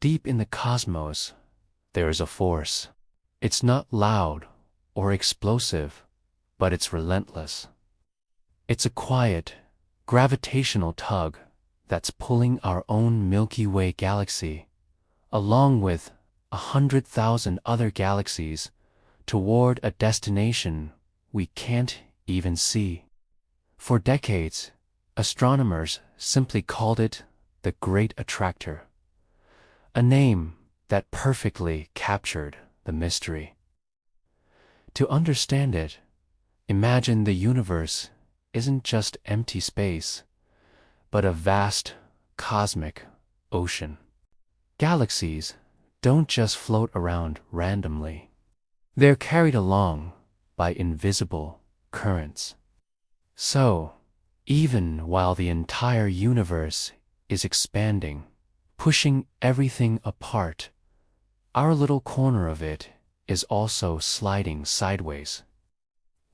Deep in the cosmos, there is a force. It's not loud or explosive, but it's relentless. It's a quiet, gravitational tug that's pulling our own Milky Way galaxy, along with 100,000 other galaxies, toward a destination we can't even see. For decades, astronomers simply called it the Great Attractor, a name that perfectly captured the mystery. To understand it, imagine the universe isn't just empty space, but a vast cosmic ocean. Galaxies don't just float around randomly. They're carried along by invisible currents. So, even while the entire universe is expanding, pushing everything apart, our little corner of it is also sliding sideways.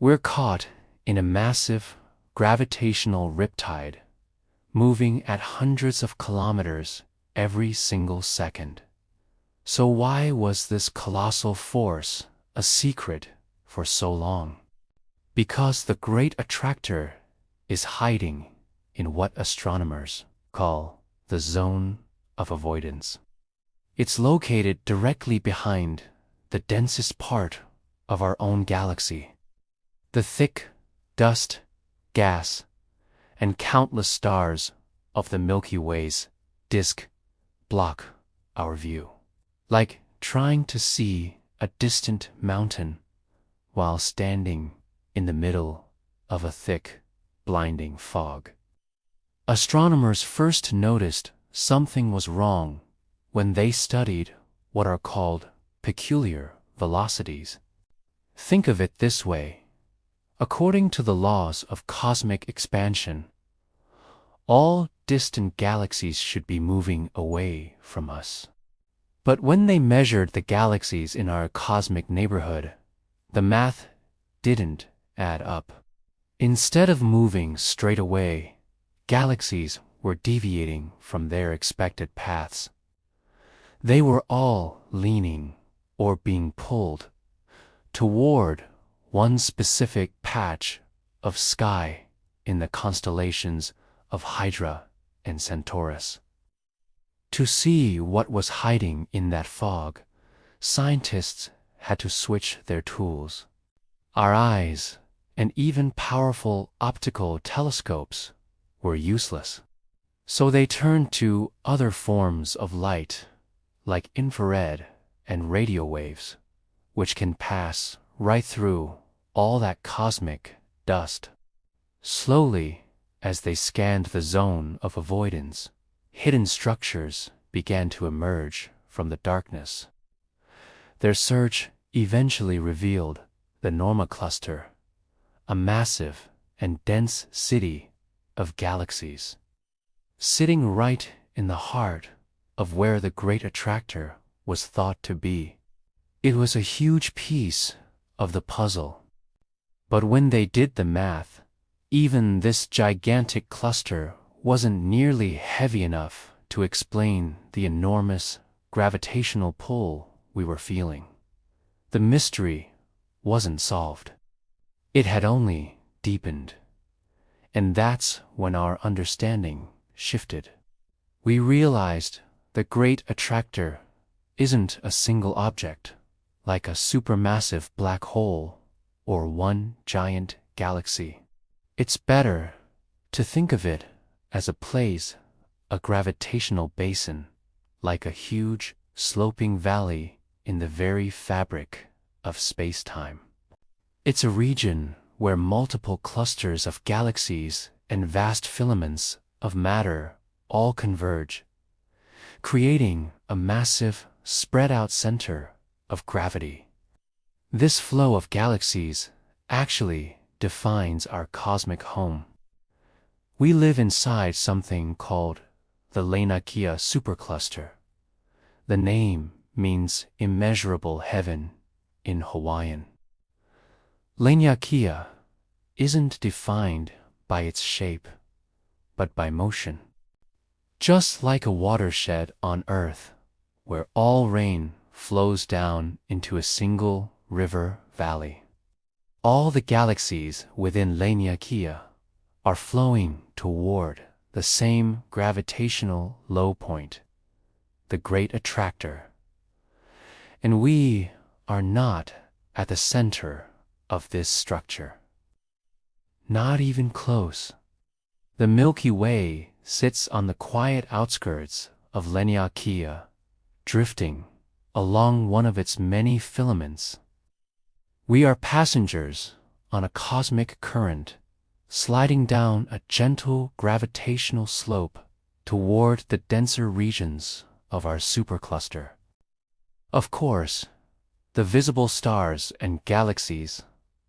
We're caught in a massive gravitational riptide, moving at hundreds of kilometers every single second. So why was this colossal force a secret for so long? Because the Great Attractor is hiding in what astronomers call the zone of avoidance. It's located directly behind the densest part of our own galaxy. The thick dust, gas, and countless stars of the Milky Way's disk block our view, like trying to see a distant mountain while standing in the middle of a thick, blinding fog. Astronomers first noticed something was wrong when they studied what are called peculiar velocities. Think of it this way. According to the laws of cosmic expansion, all distant galaxies should be moving away from us. But when they measured the galaxies in our cosmic neighborhood, the math didn't add up. Instead of moving straight away, galaxies were deviating from their expected paths. They were all leaning or being pulled toward one specific patch of sky in the constellations of Hydra and Centaurus. To see what was hiding in that fog, scientists had to switch their tools. Our eyes and even powerful optical telescopes were useless. So they turned to other forms of light, like infrared and radio waves, which can pass right through all that cosmic dust. Slowly, as they scanned the zone of avoidance, hidden structures began to emerge from the darkness. Their search eventually revealed the Norma cluster, a massive and dense city of galaxies, sitting right in the heart of where the Great Attractor was thought to be. It was a huge piece of the puzzle. But when they did the math, even this gigantic cluster wasn't nearly heavy enough to explain the enormous gravitational pull we were feeling. The mystery wasn't solved. It had only deepened. And that's when our understanding shifted. We realized the Great Attractor isn't a single object, like a supermassive black hole or one giant galaxy. It's better to think of it as a gravitational basin, like a huge, sloping valley in the very fabric of space-time. It's a region where multiple clusters of galaxies and vast filaments of matter all converge, creating a massive, spread-out center of gravity. This flow of galaxies actually defines our cosmic home. We live inside something called the Laniakea supercluster. The name means immeasurable heaven in Hawaiian. Laniakea isn't defined by its shape, but by motion. Just like a watershed on Earth, where all rain flows down into a single river valley. All the galaxies within Laniakea are flowing toward the same gravitational low point, the Great Attractor. And we are not at the center of this structure. Not even close. The Milky Way sits on the quiet outskirts of Laniakea, drifting along one of its many filaments. We are passengers on a cosmic current, sliding down a gentle gravitational slope toward the denser regions of our supercluster. Of course, the visible stars and galaxies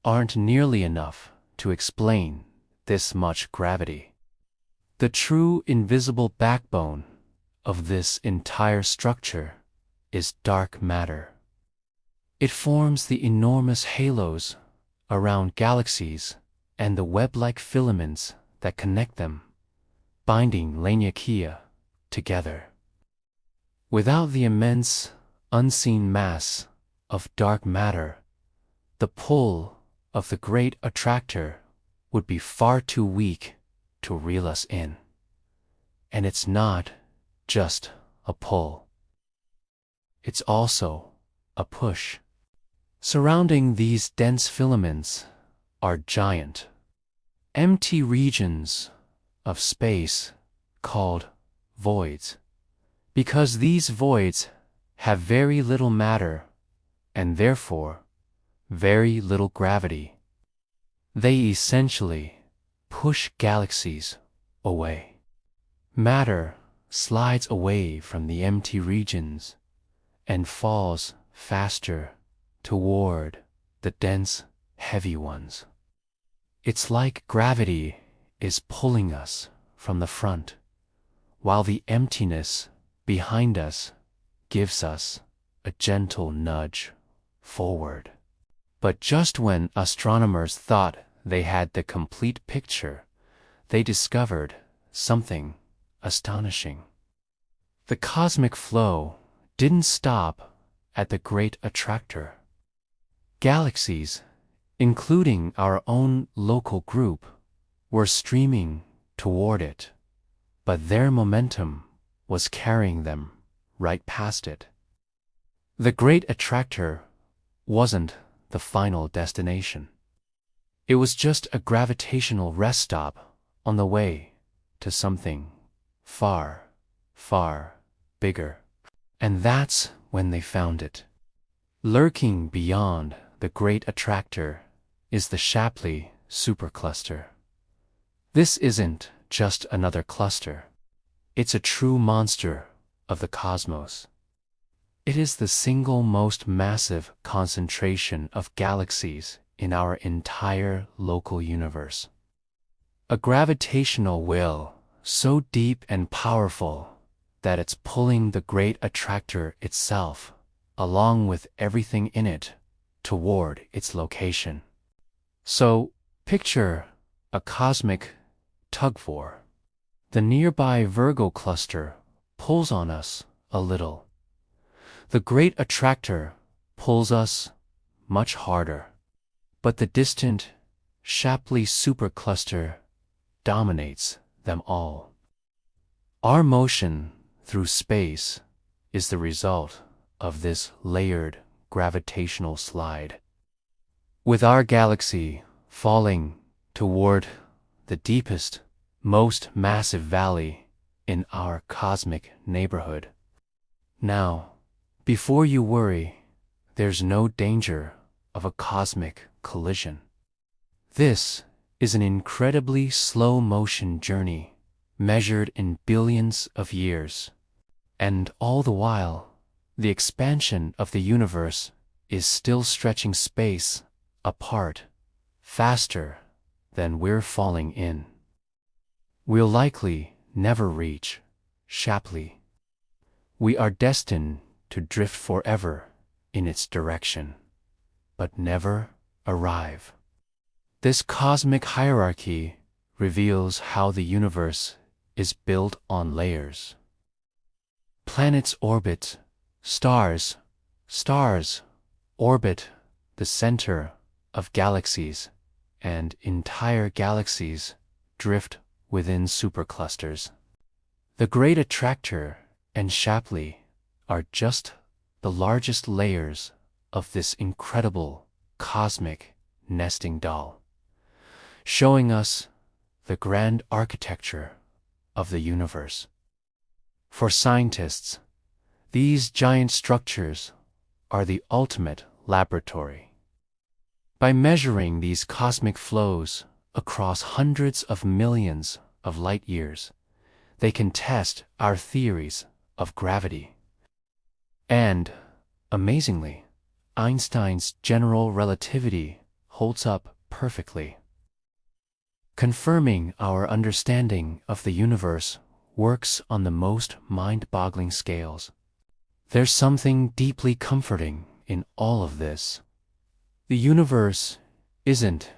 aren't nearly enough to explain this much gravity. The true invisible backbone of this entire structure is dark matter. It forms the enormous halos around galaxies and the web-like filaments that connect them, binding Laniakea together. Without the immense, unseen mass of dark matter, the pull of the Great Attractor would be far too weak to reel us in. And it's not just a pull. It's also a push. Surrounding these dense filaments are giant, empty regions of space called voids, because these voids have very little matter and therefore very little gravity. They essentially push galaxies away. Matter slides away from the empty regions and falls faster toward the dense, heavy ones. It's like gravity is pulling us from the front, while the emptiness behind us gives us a gentle nudge forward. But just when astronomers thought they had the complete picture, they discovered something astonishing. The cosmic flow didn't stop at the Great Attractor. Galaxies, including our own local group, were streaming toward it, but their momentum was carrying them right past it. The Great Attractor wasn't the final destination. It was just a gravitational rest stop on the way to something far, far bigger. And that's when they found it. Lurking beyond the Great Attractor is the Shapley supercluster. This isn't just another cluster. It's a true monster of the cosmos. It is the single most massive concentration of galaxies in our entire local universe. A gravitational will so deep and powerful that it's pulling the Great Attractor itself, along with everything in it, toward its location. So, picture a cosmic tug-of-war. The nearby Virgo cluster pulls on us a little. The Great Attractor pulls us much harder. But the distant Shapley supercluster dominates them all. Our motion through space is the result of this layered gravitational slide. With our galaxy falling toward the deepest, most massive valley in our cosmic neighborhood. Now, before you worry, there's no danger of a cosmic collision. This is an incredibly slow-motion journey measured in billions of years, and all the while, the expansion of the universe is still stretching space apart faster than we're falling in. We'll likely never reach Shapley. We are destined to drift forever in its direction, but never arrive. This cosmic hierarchy reveals how the universe is built on layers. Planets orbit Stars orbit the center of galaxies, and entire galaxies drift within superclusters. The Great Attractor and Shapley are just the largest layers of this incredible cosmic nesting doll, showing us the grand architecture of the universe. For scientists, these giant structures are the ultimate laboratory. By measuring these cosmic flows across hundreds of millions of light years, they can test our theories of gravity. And, amazingly, Einstein's general relativity holds up perfectly. Confirming our understanding of the universe works on the most mind-boggling scales. There's something deeply comforting in all of this. The universe isn't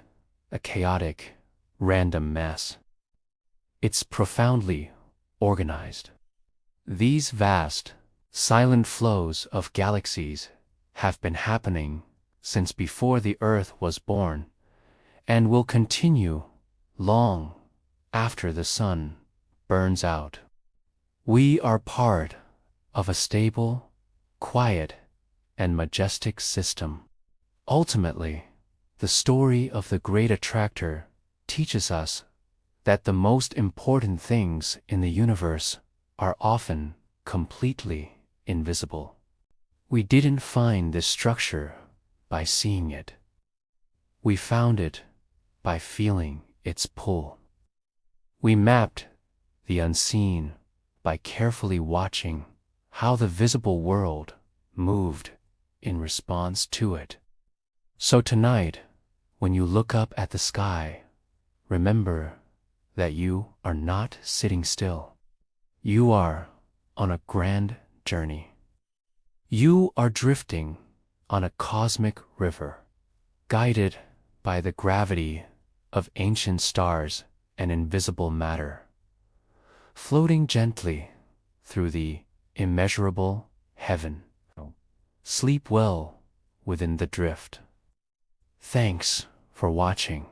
a chaotic, random mess. It's profoundly organized. These vast, silent flows of galaxies have been happening since before the Earth was born, and will continue long after the sun burns out. We are part of a stable, quiet, and majestic system. Ultimately, the story of the Great Attractor teaches us that the most important things in the universe are often completely invisible. We didn't find this structure by seeing it. We found it by feeling its pull. We mapped the unseen by carefully watching how the visible world moved in response to it. So tonight, when you look up at the sky, remember that you are not sitting still. You are on a grand journey. You are drifting on a cosmic river, guided by the gravity of ancient stars and invisible matter, floating gently through the immeasurable heaven. Sleep well within the drift. Thanks for watching.